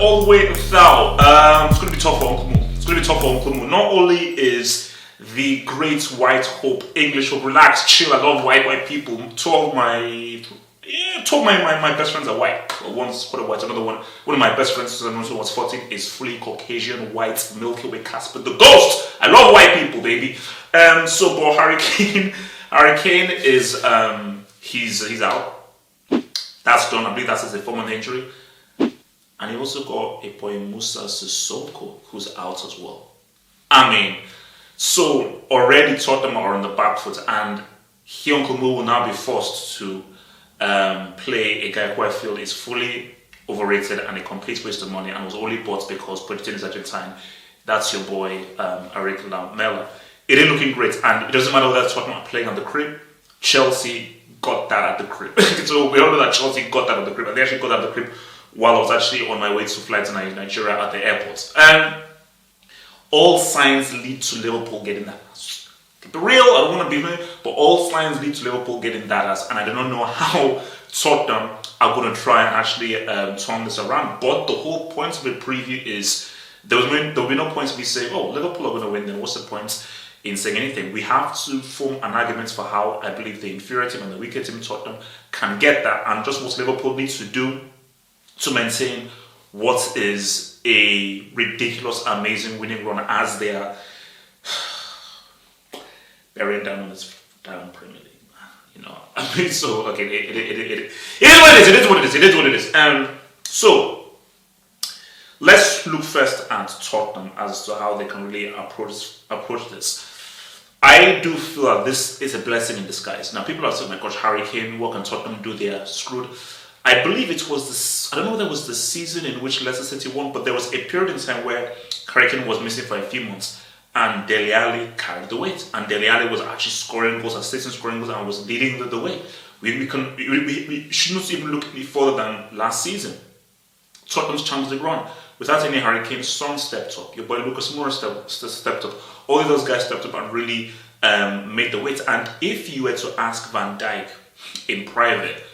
all the way thou. It's going to be tough for Uncle Mo. It's going to be tough for Uncle Mo. Not only is the great white hope, English hope, relax, chill, I love white people. Two of my best friends are white. One's quarter white, another one of my best friends who was 14 is fully Caucasian, white, Milky Way Casper, the ghost. I love white people, baby. But Harry Kane is he's out. That's done. I believe that's a former injury. And he also got a boy Musa Sissoko who's out as well. I mean, so already Tottenham are on the back foot, and Uncle Mo will now be forced to play a guy who I feel is fully overrated and a complete waste of money and was only bought because Pochettino is Argentine. That's your boy Eric Lamela. It ain't looking great, and it doesn't matter whether Tottenham are playing on the crib. Chelsea got that at the crib. So we all know that Chelsea got that at the crib, and they actually got that at the crib while I was actually on my way to fly to Nigeria at the airport. All signs lead to Liverpool getting that ass. Keep it real, I don't want to be mean, but all signs lead to Liverpool getting that ass, and I do not know how Tottenham are going to try and actually turn this around. But the whole point of the preview is there will be no point to be saying, oh, Liverpool are going to win, then what's the point in saying anything? We have to form an argument for how I believe the inferior team and the weaker team, Tottenham, can get that, and just what Liverpool needs to do to maintain what is a ridiculous, amazing winning run as they are bearing down on this down Premier League. You know, I mean, so okay, it is what it is. It is what it is. It is what it is. So let's look first at Tottenham as to how they can really approach this. I do feel that this is a blessing in disguise. Now, people are saying, "My gosh, Harry Kane, what can Tottenham do? They are screwed." I believe it was this. I don't know whether it was the season in which Leicester City won, but there was a period in time where Harry Kane was missing for a few months, and Dele Alli carried the weight. And Dele Alli was actually scoring goals, assisting scoring goals, and was leading the way. We shouldn't even look any further than last season. Tottenham's Champions League run without any Harry Kane. Son stepped up. Your boy Lucas Moura stepped up. All of those guys stepped up and really made the weight. And if you were to ask Van Dijk in private,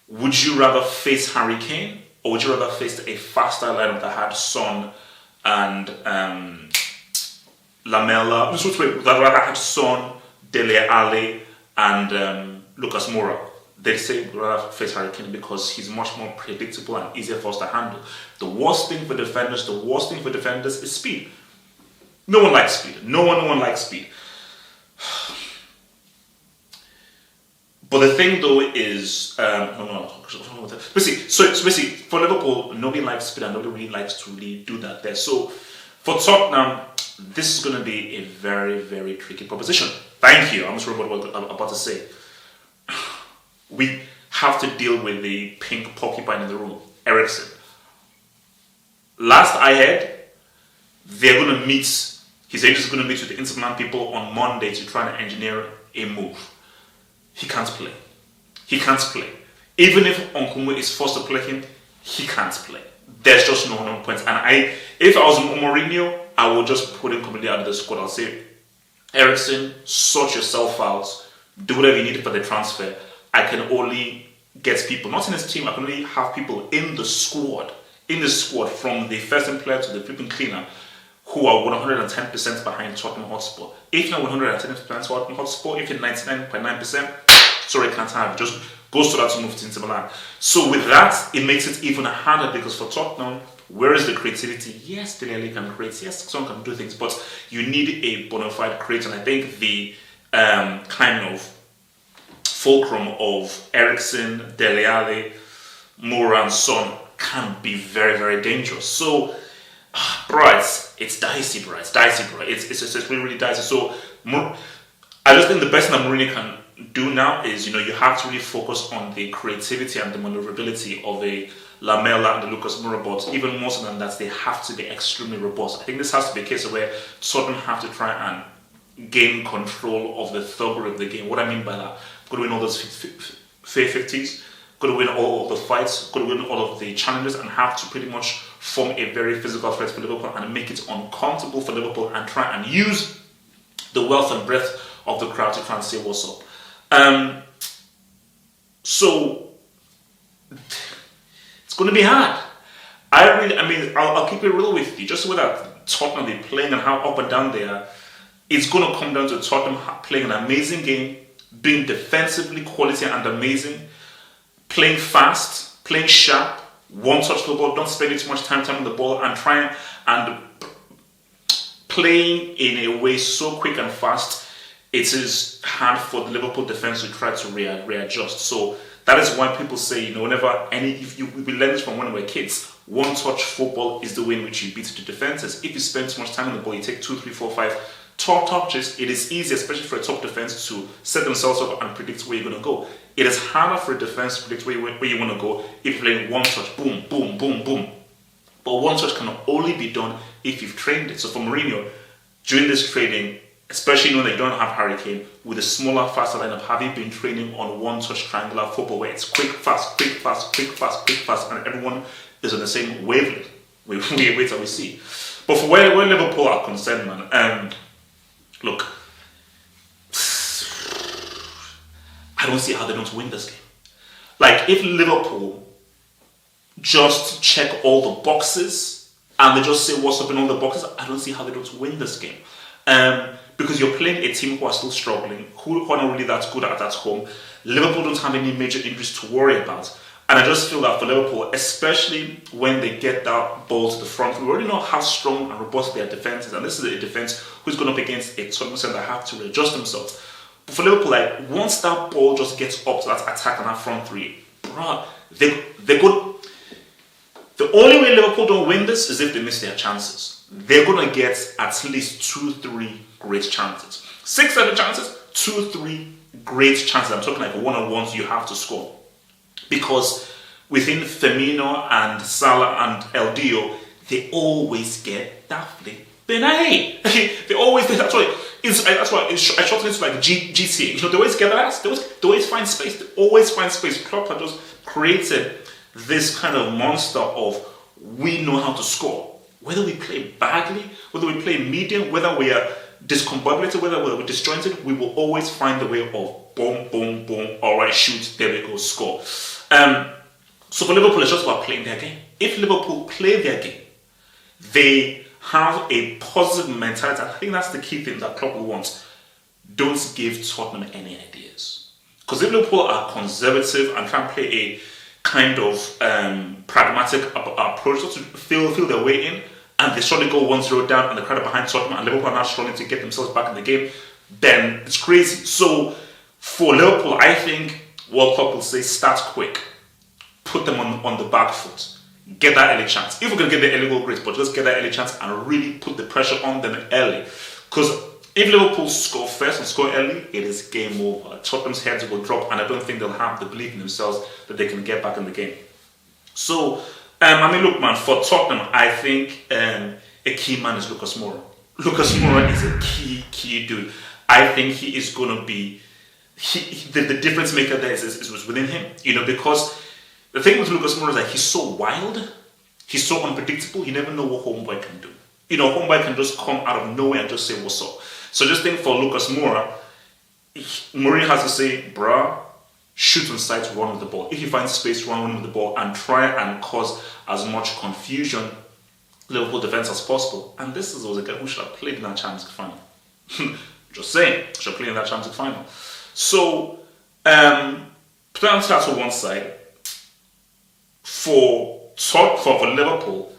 would you rather face Harry Kane, or would you rather face a faster lineup that had Son and Lamela? Would I rather have Son, Dele Alli, and Lucas Moura? They say we'd rather face Harry Kane because he's much more predictable and easier for us to handle. The worst thing for defenders is speed. No one likes speed. No one likes speed. But the thing though is, basically, for Liverpool, nobody likes speed and nobody really likes to really do that there. So for Tottenham, this is going to be a very, very tricky proposition. Thank you. I almost remember what I'm about to say. We have to deal with the pink porcupine in the room, Eriksen. Last I heard, they're going to meet, his agent is going to meet with the Inter Milan people on Monday to try and engineer a move. He can't play. Even if Uncle Mo is forced to play him, he can't play. There's just no point. And if I was Mourinho, I would just put him completely out of the squad. I'll say, Eriksen, sort yourself out. Do whatever you need for the transfer. I can only get people, not in his team, I can only have people in the squad from the first team player to the flipping cleaner who are 110% behind Tottenham Hotspur. If you're 110% behind Tottenham Hotspur, if you're 99.9%, sorry, can't have. Just goes to that to move to Inter Milan. So with that, it makes it even harder because for Tottenham, where is the creativity? Yes, Dele Alli can create. Yes, someone can do things, but you need a bona fide creator. And I think the kind of fulcrum of Eriksen, Dele Alli, Moura and Son can be very, very dangerous. So, it's dicey, bro. It's really, really dicey. So, I just think the best thing that Mourinho can do now is, you have to really focus on the creativity and the maneuverability of a Lamela and the Lucas Moura, but even more so than that, they have to be extremely robust. I think this has to be a case where Tottenham have to try and gain control of the thoroughbred of the game. What I mean by that, got to win all those 50s, got to win all of the fights, got to win all of the challenges, and have to pretty much form a very physical threat for Liverpool and make it uncomfortable for Liverpool and try and use the wealth and breadth of the crowd to try and say what's up. So it's going to be hard. I'll keep it real with you. Just with that Tottenham be playing and how up and down they are, it's going to come down to Tottenham playing an amazing game, being defensively quality and amazing, playing fast, playing sharp, one-touch football, don't spend too much time tapping the ball, and trying and playing in a way so quick and fast, it is hard for the Liverpool defense to try to readjust. So that is why people say, we learned this from when we were kids. One-touch football is the way in which you beat the defenses. If you spend too much time on the ball, you take 2, 3, 4, 5 top touches, it is easy, especially for a top defense, to set themselves up and predict where you're going to go. It is harder for a defense to predict where you want to go if you're playing one touch, boom, boom, boom, boom. But one touch can only be done if you've trained it. So for Mourinho, during this training, especially knowing that you don't have Harry Kane, with a smaller, faster lineup, have you been training on one-touch triangular football where it's quick, fast, quick, fast, quick, fast, quick, fast, and everyone is on the same wavelength? Wait till we see. But for where Liverpool are concerned, man, look, I don't see how they don't win this game. Like, if Liverpool just check all the boxes and they just say what's up in all the boxes, I don't see how they don't win this game. Because you're playing a team who are still struggling, who are not really that good at home. Liverpool don't have any major injuries to worry about. And I just feel that for Liverpool, especially when they get that ball to the front, we already know how strong and robust their defense is. And this is a defense who's going up against a Tottenham side that have to readjust themselves. But for Liverpool, like, once that ball just gets up to that attack and that front three, bro, they're good. The only way Liverpool don't win this is if they miss their chances. They're going to get at least 2-3 great chances. 6-7 chances, 2-3 great chances. I'm talking like one-on-ones you have to score. Because within Firmino and Salah and El Dio, they always get that flipping A. They always get that. That's why I shorten it to like GTA. They always get that. They always find space. They always find space. Klopp has just created this kind of monster of, we know how to score. Whether we play badly, whether we play medium, whether we are discombobulated, whether we're disjointed, we will always find the way of boom, boom, boom, alright, shoot, there we go, score. So for Liverpool, it's just about playing their game. If Liverpool play their game, they have a positive mentality. I think that's the key thing that Klopp wants. Don't give Tottenham any ideas. Because if Liverpool are conservative and try and play a kind of pragmatic approach to feel their way in, and they suddenly go 1-0 down and the crowd are behind Tottenham and Liverpool are not struggling to get themselves back in the game, then it's crazy. So for Liverpool, I think what Klopp will say, start quick, put them on the back foot, get that early chance. If we're going to get the early goal, great, but just get that early chance and really put the pressure on them early. Because if Liverpool score first and score early, it is game over. Tottenham's heads will drop, and I don't think they'll have the belief in themselves that they can get back in the game. So, look, man, for Tottenham, I think a key man is Lucas Moura. Lucas Moura is a key dude. I think he is going to be the difference maker there is within him. Because the thing with Lucas Moura is that he's so wild, he's so unpredictable, you never know what Homeboy can do. Homeboy can just come out of nowhere and just say, what's up? So just think for Lucas Moura, Mourinho has to say, bruh, shoot on sight, run with the ball. If you find space, run with the ball and try and cause as much confusion Liverpool defense as possible. And this was a guy who should have played in that Champions League final. Just saying, should have played in that Champions League final. So, put that to one side. For Liverpool,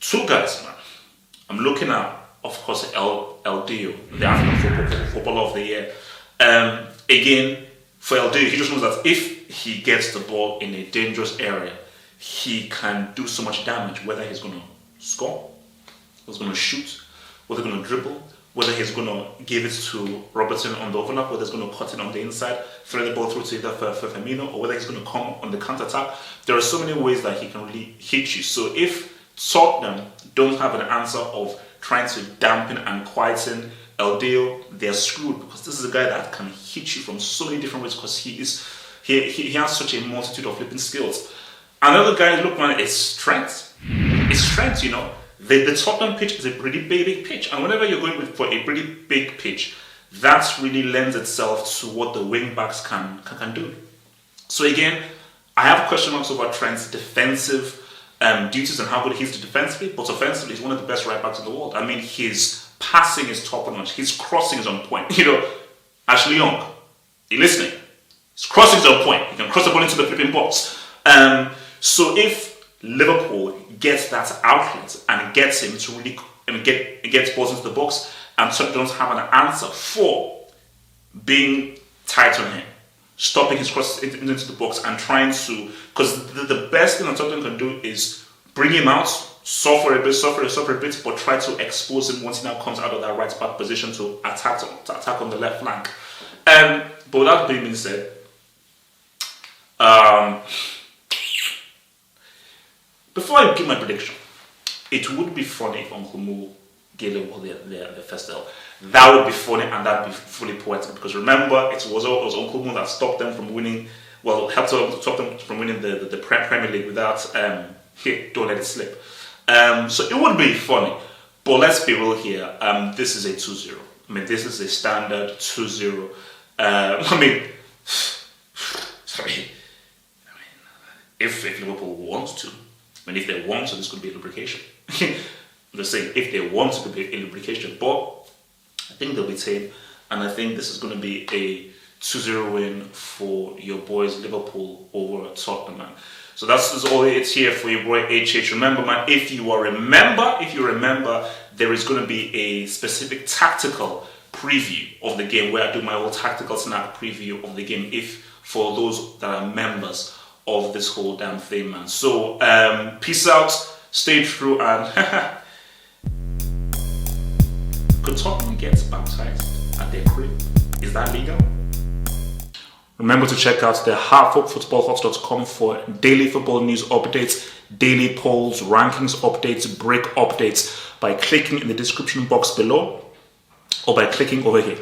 two guys, man. I'm looking at, of course, El Dio, the African Footballer of the Year. Again, for El Dio, he just knows that if he gets the ball in a dangerous area, he can do so much damage, whether he's going to score, whether he's going to shoot, whether he's going to dribble, whether he's going to give it to Robertson on the overlap, whether he's going to cut it on the inside, throw the ball through to either for Firmino, or whether he's going to come on the counter-attack. There are so many ways that he can really hit you. So if Tottenham don't have an answer of trying to dampen and quieten El Dio, they're screwed, because this is a guy that can hit you from so many different ways, because he has such a multitude of flipping skills. Another guy, look, man, is strength. It's strength, The Tottenham pitch is a pretty big pitch, and whenever you're going for a pretty big pitch, that really lends itself to what the wing backs can do. So again, I have question marks over Trent's defensive duties and how good he is defensively, but offensively, he's one of the best right backs in the world. I mean, his passing is top notch. His crossing is on point. Ashley Young, you listening? His crossing is on point. He can cross the ball into the flipping box. So if Liverpool gets that outlet and gets him to really gets balls into the box, and Tottenham don't have an answer for being tight on him, stopping his cross into the box and trying to, because the best thing that Tottenham can do is bring him out, suffer a bit, but try to expose him once he now comes out of that right back position to attack on the left flank. But with that being said, before I give my prediction, it would be funny if Uncle Mo gave Liverpool their first L. That would be funny and that would be fully poetic, because remember, it was Uncle Mo that stopped them from winning, helped to stop them from winning the Premier League without, don't let it slip. So it would be funny, but let's be real here. This is a 2-0. I mean, this is a standard 2-0. If Liverpool wants to, if they want to, this could be a lubrication. I'm just saying, if they want to, could be a lubrication. But I think they'll be tame, and I think this is going to be a 2-0 win for your boys Liverpool over Tottenham, man. So that's all it's here for your boy HH. Remember, man, if you remember, there is going to be a specific tactical preview of the game where I do my whole tactical snack preview of the game, if for those that are members of this whole damn thing, man. So peace out, stay true, and could Tottenham get baptized at their crib? Is that legal? Remember to check out the halffootballhot.com for daily football news updates, daily polls, rankings updates, break updates by clicking in the description box below or by clicking over here.